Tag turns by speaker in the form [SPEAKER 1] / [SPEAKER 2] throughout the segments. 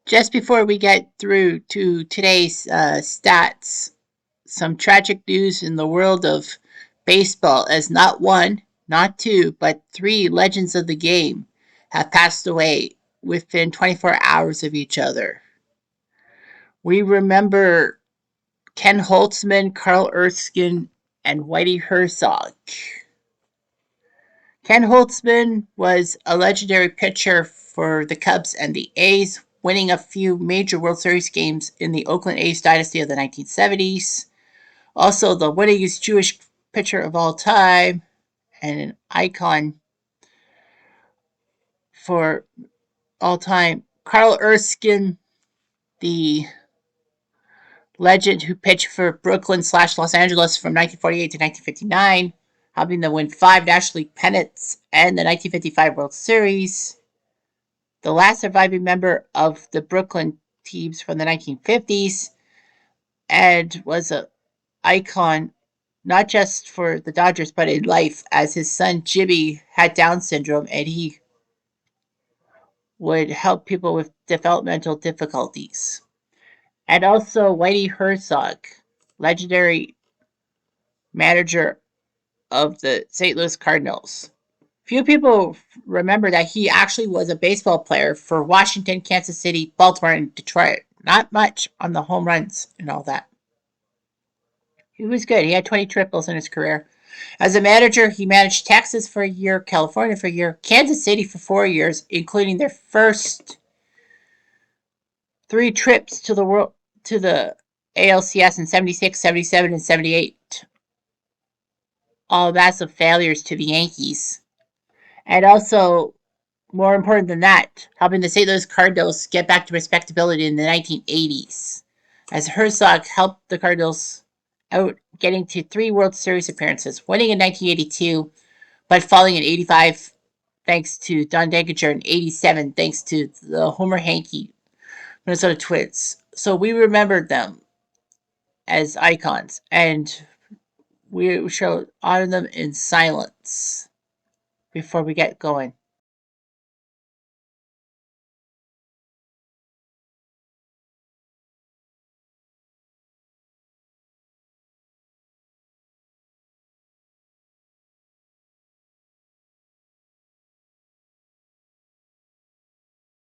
[SPEAKER 1] Just before we get through to today's stats, some tragic news in the world of baseball as not one, not two, but three legends of the game have passed away within 24 hours of each other. We remember Ken Holtzman, Carl Erskine, and Whitey Herzog. Ken Holtzman was a legendary pitcher for the Cubs and the A's, winning a few major World Series games in the Oakland A's dynasty of the 1970s. Also, the winningest Jewish pitcher of all time and an icon for all time. Carl Erskine, the legend who pitched for Brooklyn slash Los Angeles from 1948 to 1959, helping them win 5 National League pennants and the 1955 World Series. The last surviving member of the Brooklyn teams from the 1950s, and was an icon not just for the Dodgers but in life, as his son Jimmy had Down syndrome and he would help people with developmental difficulties. And also Whitey Herzog, legendary manager of the St. Louis Cardinals. Few people remember that he actually was a baseball player for Washington, Kansas City, Baltimore, and Detroit. Not much on the home runs and all that. He was good. He had 20 triples in his career. As a manager, he managed Texas for a year, California for a year, Kansas City for 4 years, including their first three trips to the ALCS in 76, 77, and 78. All massive failures to the Yankees. And also, more important than that, helping the St. Louis Cardinals get back to respectability in the 1980s, as Herzog helped the Cardinals out, getting to three World Series appearances, winning in 1982, but falling in 85 thanks to Don Denkinger, and 87 thanks to the Homer Hankey Minnesota Twins. So we remembered them as icons, and we shall honor them in silence before we get going.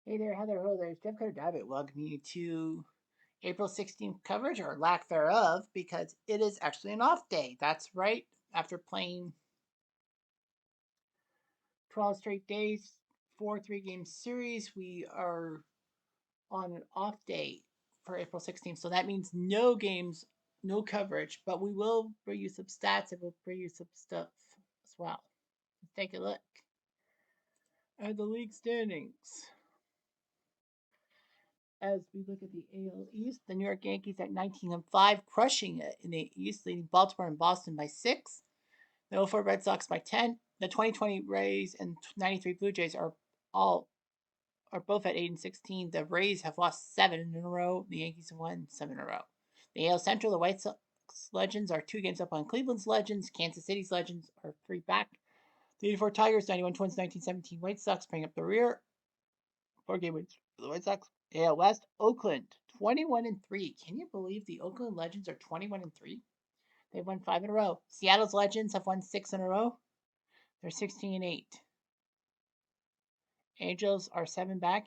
[SPEAKER 1] Hey there, Heather. Hello there. Jeff Cutter Davitt. Welcome you to April 16th coverage, or lack thereof, because it is actually an off day. That's right. After playing 12 straight days, 4 3-game series, we are on an off day for April 16th. So that means no games, no coverage, but we will bring you some stats and we'll bring you some stuff as well. Let's take a look at the league standings. As we look at the AL East, the New York Yankees at 19-5, crushing it in the East, leading Baltimore and Boston by 6. The 04 Red Sox by 10. The 2020 Rays and 93 Blue Jays are both at 8-16. The Rays have lost 7 in a row. The Yankees have won 7 in a row. The AL Central, the White Sox Legends are 2 games up on Cleveland's Legends. Kansas City's Legends are 3 back. The 84 Tigers, 91 Twins, 1917 White Sox bring up the rear. 4-game wins for the White Sox. AL West, Oakland, 21-3. Can you believe the Oakland Legends are 21-3? They've won 5 in a row. Seattle's Legends have won 6 in a row. They're 16-8. Angels are 7 back.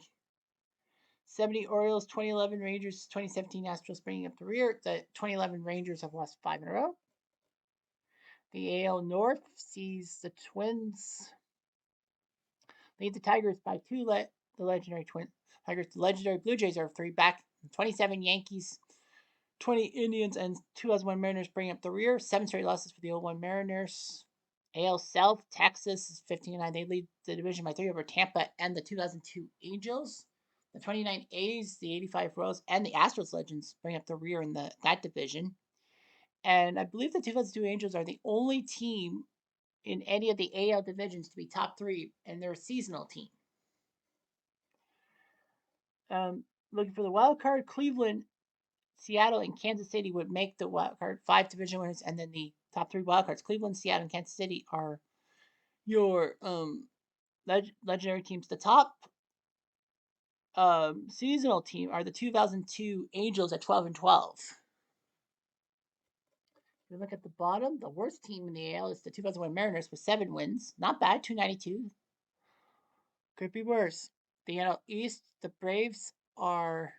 [SPEAKER 1] 70 Orioles, 2011 Rangers, 2017 Astros bringing up the rear. The 2011 Rangers have lost 5 in a row. The AL North sees the Twins lead the Tigers by 2. The legendary Tigers, the legendary Blue Jays are 3 back. 27 Yankees, 20 Indians, and 2001 Mariners bring up the rear. 7 straight losses for the 01 Mariners. AL South, Texas is 15-9. They lead the division by 3 over Tampa and the 2002 Angels. The 29 A's, the 85 Royals, and the Astros Legends bring up the rear in that division. And I believe the 2002 Angels are the only team in any of the AL divisions to be top 3, and they're a seasonal team. Looking for the wild card, Cleveland, Seattle, and Kansas City would make the wild card. 5 division winners, and then the top 3 wild cards. Cleveland, Seattle, and Kansas City are your legendary teams. The top seasonal team are the 2002 Angels at 12 and 12. If you look at the bottom, the worst team in the AL is the 2001 Mariners with 7 wins. Not bad, 292. Could be worse. The NL East, the Braves are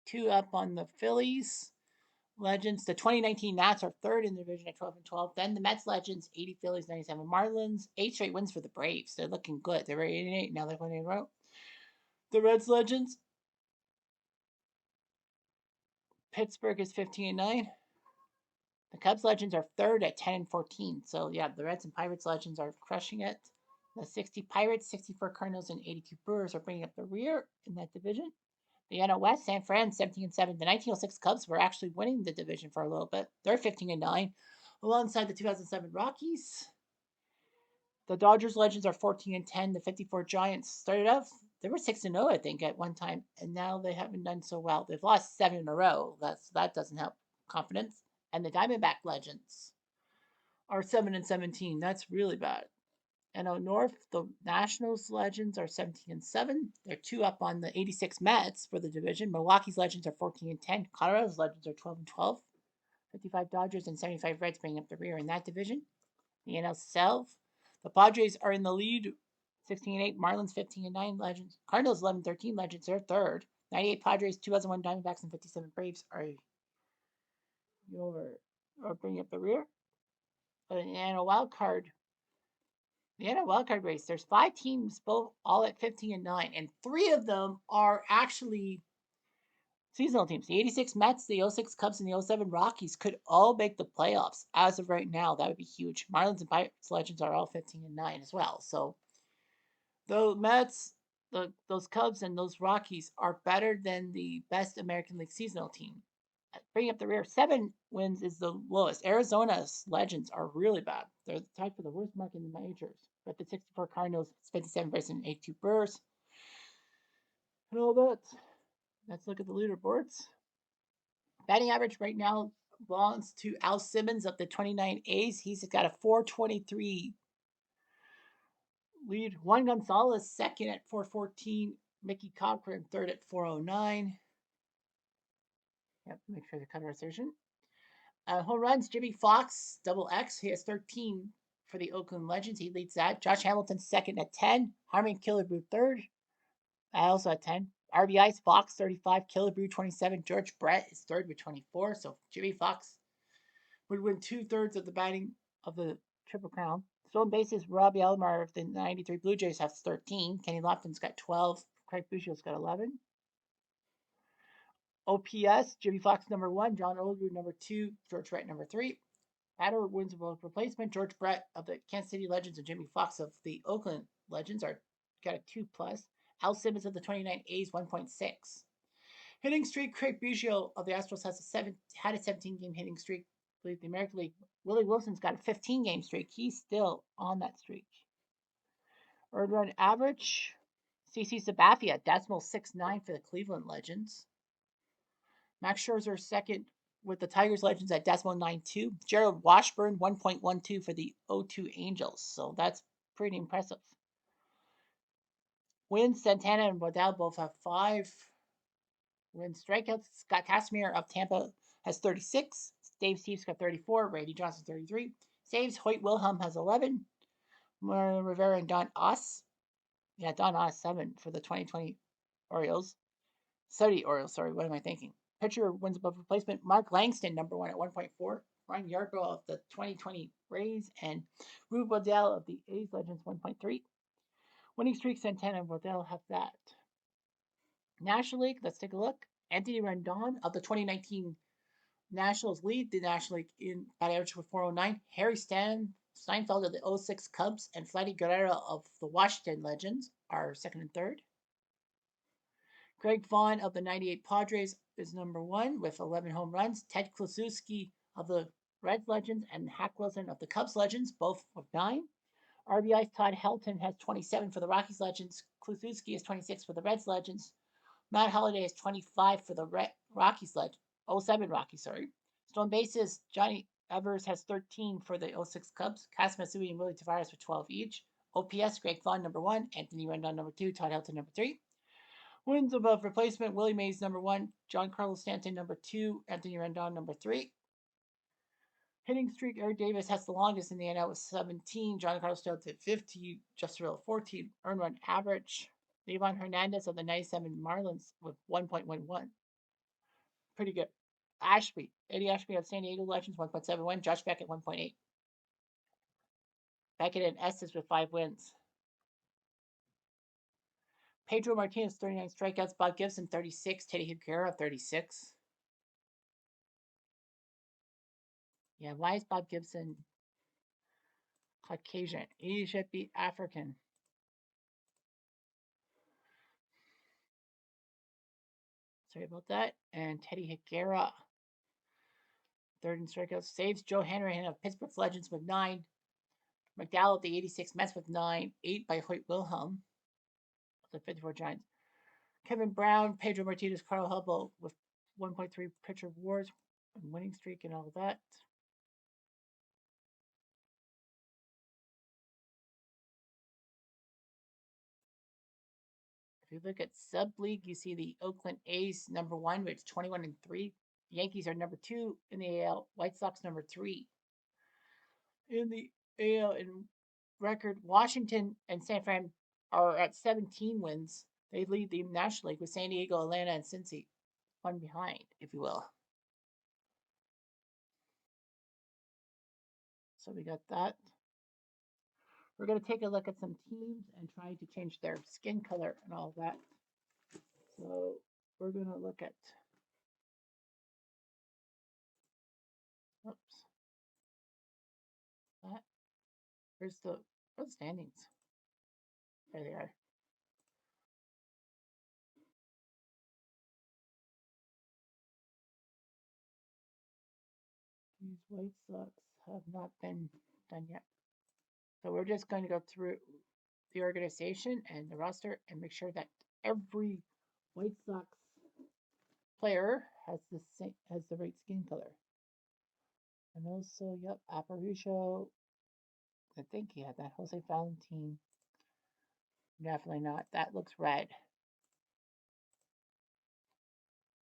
[SPEAKER 1] 2 up on the Phillies. Legends, the 2019 Nats are 3rd in the division at 12 and 12. Then the Mets Legends, 80 Phillies, 97 Marlins. 8 straight wins for the Braves. They're looking good. They were 8 and 8. Now they're going in a row. The Reds Legends, Pittsburgh is 15 and 9. The Cubs Legends are 3rd at 10 and 14. So yeah, the Reds and Pirates Legends are crushing it. The 60 Pirates, 64 Cardinals, and 82 Brewers are bringing up the rear in that division. The NL West, San Fran 17 and 7. The 1906 Cubs were actually winning the division for a little bit. They're 15 and 9, alongside the 2007 Rockies. The Dodgers Legends are 14 and 10. The 54 Giants started off, they were 6 and 0, I think, at one time, and now they haven't done so well. They've lost 7 in a row. That doesn't help confidence. And the Diamondback Legends are 7 and 17. That's really bad. NL North, the Nationals Legends are 17 and 7. They're 2 up on the 86 Mets for the division. Milwaukee's Legends are 14 and 10. Colorado's Legends are 12 and 12. 55 Dodgers and 75 Reds bringing up the rear in that division. The NL South, the Padres are in the lead, 16 and 8. Marlins 15 and 9. Legends. Cardinals 11 13. Legends are 3rd. 98 Padres, 2001 Diamondbacks, and 57 Braves are bringing up the rear. The NL Wild Card. The NL wildcard race, there's 5 teams, both all at 15 and 9, and 3 of them are actually seasonal teams. The 86 Mets, the 06 Cubs, and the 07 Rockies could all make the playoffs as of right now. That would be huge. Marlins and Pirates Legends are all 15 and 9 as well. So the Mets, those Cubs, and those Rockies are better than the best American League seasonal team. Bringing up the rear, 7 wins is the lowest. Arizona's Legends are really bad. They're tied for the worst mark in the majors. But the 64 Cardinals, 57 Braves, and 82 Brewers. And all that. Let's look at the leaderboards. Batting average right now belongs to Al Simmons of the 29 A's. He's got a 423 lead. Juan Gonzalez, second at 414. Mickey Cochran, third at 409. Yep, make sure the conversation. Home runs, Jimmy Fox, double X. He has 13 for the Oakland Legends. He leads that. Josh Hamilton, second at 10. Harmon Killebrew, third. I also at 10. RBIs, Fox, 35. Killebrew, 27. George Brett is third with 24. So Jimmy Fox would win 2/3 of the batting of the Triple Crown. Stolen bases, Robbie Alomar of the 93 Blue Jays has 13. Kenny Lofton's got 12. Craig Bouchier's got 11. OPS, Jimmy Fox number 1, John Oldroyd number 2, George Brett number 3. Batter wins above replacement. George Brett of the Kansas City Legends and Jimmy Fox of the Oakland Legends are got a 2+. Al Simmons of the 29 A's, 1.6. Hitting streak, Craig Biggio of the Astros had a 17-game hitting streak. I believe the American League, Willie Wilson's got a 15-game streak. He's still on that streak. Earned run average, CC Sabathia, .69 for the Cleveland Legends. Max Scherzer second with the Tigers Legends at .92. Gerald Washburn, 1.12 for the 0-2 Angels. So that's pretty impressive. Wins, Santana and Waddell both have 5 wins. Strikeouts, Scott Kazmir of Tampa has 36. Dave Steve's got 34. Randy Johnson, 33. Saves, Hoyt Wilhelm has 11. Mariano Rivera and Don Oss. Yeah, Don Oss, 7 for the 2020 Orioles. 30 Orioles, sorry, what am I thinking? Pitcher wins above replacement. Mark Langston, number 1 at 1.4. Ryan Yarbrough of the 2020 Rays and Rube Waddell of the A's Legends, 1.3. Winning streak, Santana and Waddell have that. National League, let's take a look. Anthony Rendon of the 2019 Nationals lead the National League in batting average with 409. Harry Steinfeld of the 06 Cubs and Vladdy Guerrero of the Washington Legends are second and third. Greg Vaughn of the 98 Padres is number 1 with 11 home runs. Ted Kluszewski of the Reds Legends and Hack Wilson of the Cubs Legends, both with 9. RBIs, Todd Helton has 27 for the Rockies Legends. Kluszewski has 26 for the Reds Legends. Matt Holliday has 25 for the Rockies Legends. 07 Rockies, sorry. Stolen bases, Johnny Evers has 13 for the 06 Cubs. Cas Masui and Willie Tavares with 12 each. OPS, Greg Vaughn, number 1. Anthony Rendon, number 2. Todd Helton, number 3. Wins above replacement, Willie Mays, number 1. Giancarlo Stanton, number 2. Anthony Rendon, number 3. Hitting streak, Eric Davis has the longest in the NL with 17. Giancarlo Stanton at 15. Justin Verlander 14. Earned run average. Livan Hernandez of the 97 Marlins with 1.11. Pretty good. Ashby. Eddie Ashby of San Diego Legends, 1.71. Josh Beckett, 1.8. Beckett and Estes with 5 wins. Pedro Martinez, 39 strikeouts. Bob Gibson, 36. Teddy Higuera, 36. Yeah, why is Bob Gibson Caucasian? He should be African. Sorry about that. And Teddy Higuera, third in strikeouts. Saves Joe Hanrahan of Pittsburgh's Legends with 9. McDowell of the 86 Mets with 9. 8 by Hoyt Wilhelm of the 54 Giants. Kevin Brown, Pedro Martinez, Carl Hubble with 1.3 pitcher wars, winning streak, and all that. If you look at sub league, you see the Oakland A's number 1 with 21-3. Yankees are number 2 in the AL. White Sox number 3 in the AL in record. Washington and San Fran are at 17 wins. They lead the National League with San Diego, Atlanta, and Cincy one behind, if you will. So we got that. We're going to take a look at some teams and try to change their skin color and all that. So we're going to look at, oops, that. Where's the standings? There they are. These White Sox have not been done yet. So we're just going to go through the organization and the roster and make sure that every White Sox player has the right skin color. And also, yep, Aparicio. I think he had that. Jose Valentin. Definitely not. That looks red.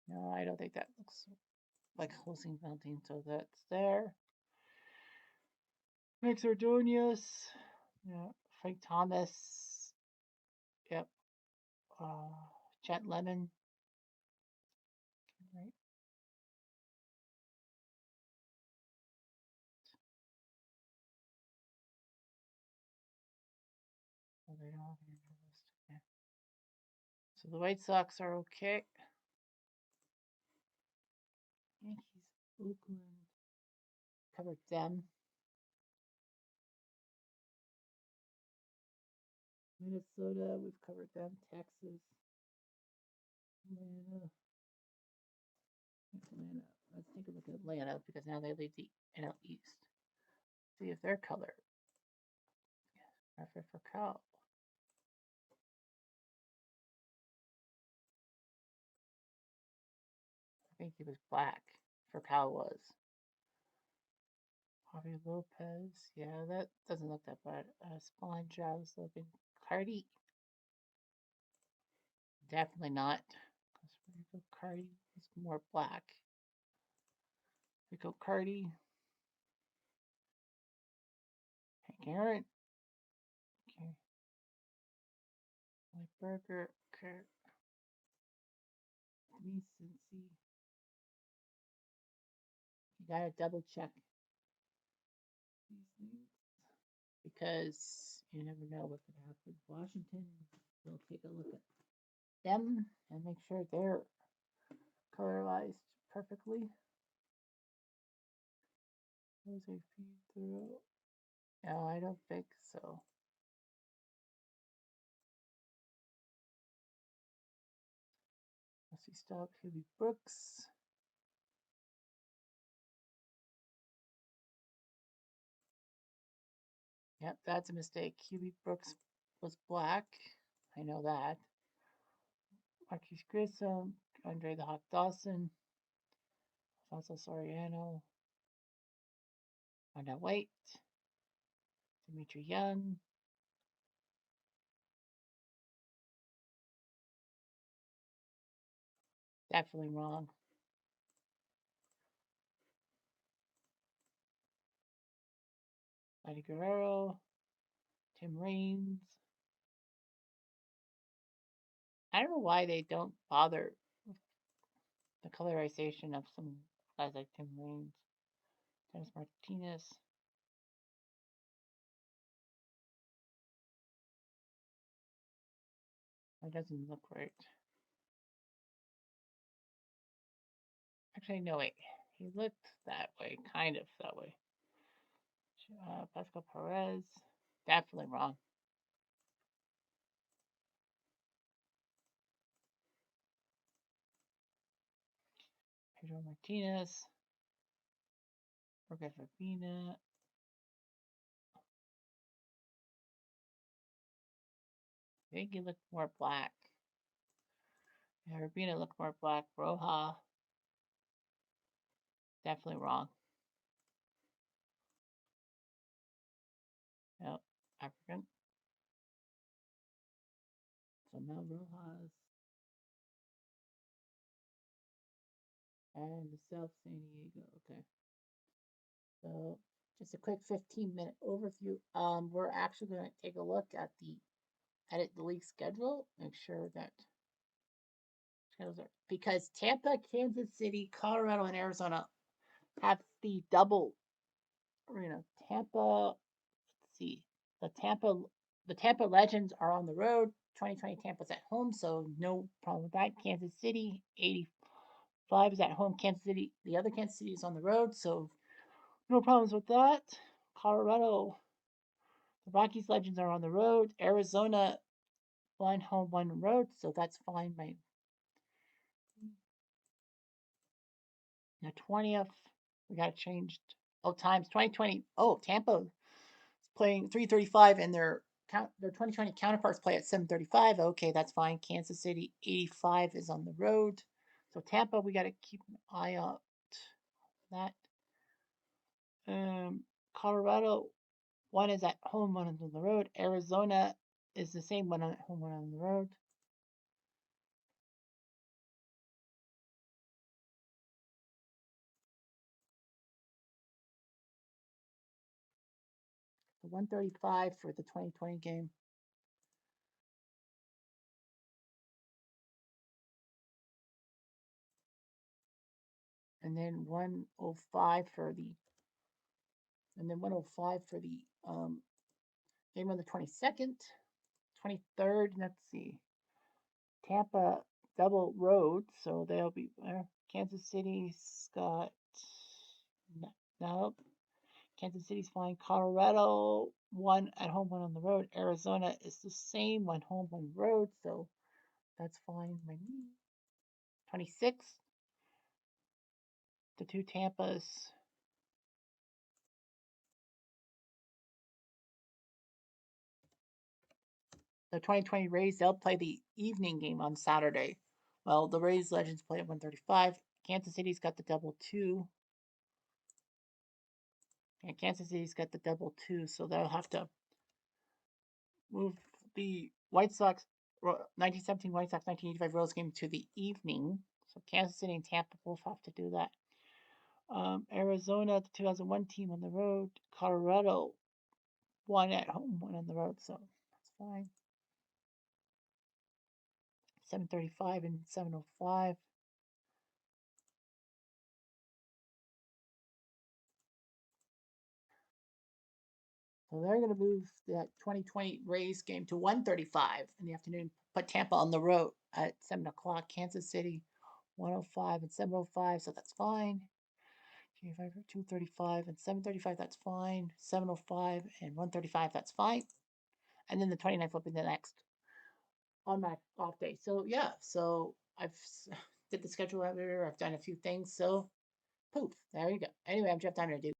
[SPEAKER 1] No, I don't think that looks like Jose Valentin. So that's there. Max Ordonez. Yeah. Frank Thomas. Yep. Chet Lemon. Right. Oh, they don't have any list. Yeah. So the White Sox are okay. Yankees, Oakland. Covered them. Minnesota, we've covered them. Texas. Atlanta. Let's take a look at Atlanta because now they lead the NL East. See if their color. Perfect for Cal. I think he was black. For Cal was. Javi Lopez. Yeah, that doesn't look that bad. Spawn Giles looking. Cardi. Definitely not. Because Rico Cardi is more black. Rico Cardi. Hank Aaron. Okay. Mike Burger. Okay. Recency. You gotta double check these things because you never know what could happen. Washington, we'll take a look at them and make sure they're colorized perfectly. Those are feed through. No, I don't think so. Let's see, stop Huey Brooks. Yep, that's a mistake. Huey Brooks was black. I know that. Marquise Grissom, Andre the Hawk Dawson, Alfonso Soriano, Wanda White, Dimitri Young, Definitely wrong. Eddie Guerrero, Tim Raines. I don't know why they don't bother with the colorization of some guys like Tim Raines, Dennis Martinez. It doesn't look right. Actually, no, wait. He looked that way, kind of that way. Pascal Perez. Definitely wrong. Pedro Martinez. Jorge Verbena. I think he looked more black. Yeah, Verbena looked more black. Roja. Definitely wrong. Nope. African. So Mel Rojas. And the South San Diego. Okay. So just a quick 15-minute overview. We're actually going to take a look at the edit the league schedule. Make sure that schedules are because Tampa, Kansas City, Colorado, and Arizona have the double. Tampa. Let's see. The Tampa the Tampa Legends are on the road. 2020 Tampa's at home, so no problem with that. Kansas City 85 is at home. Kansas City, the other Kansas City is on the road, so no problems with that. Colorado, the Rockies Legends are on the road. Arizona, one home, one road, so that's fine. The 20th, we got changed. Oh, times 2020. Oh, Tampa is playing 3:35, and their 2020 counterparts play at 7:35. Okay, that's fine. Kansas City 85 is on the road, so Tampa we got to keep an eye out that. Colorado, one is at home, one is on the road. Arizona is the same, one at home, one on the road. So 135 for the 2020 game. And then 105 for the and then 105 for the game on the 22nd, 23rd. Let's see. Tampa double road, so they'll be Kansas City's got no. Kansas City's fine. Colorado, one at home, one on the road. Arizona is the same, one home, one road, so that's fine. 26th, the two Tampas. The 2020 Rays, they'll play the evening game on Saturday. Well, the Rays Legends play at 1:35. Kansas City's got the double two. And Kansas City's got the double two, so they'll have to move the White Sox 1917 White Sox 1985 Royals game to the evening. So Kansas City and Tampa both have to do that. Arizona, the 2001 team on the road. Colorado, one at home, one on the road, so that's fine. 7:35 and 7:05. So they're going to move that 2020 Rays game to 1:35 in the afternoon. Put Tampa on the road at 7 o'clock. Kansas City 105 and 7:05, so that's fine. 2:35 and 7:35, that's fine. 7:05 and 1:35, that's fine. And then the 29th will be the next on my off day. So yeah, so I've did the schedule editor. I've done a few things. So poof, there you go. Anyway, I'm Jeff Diamond.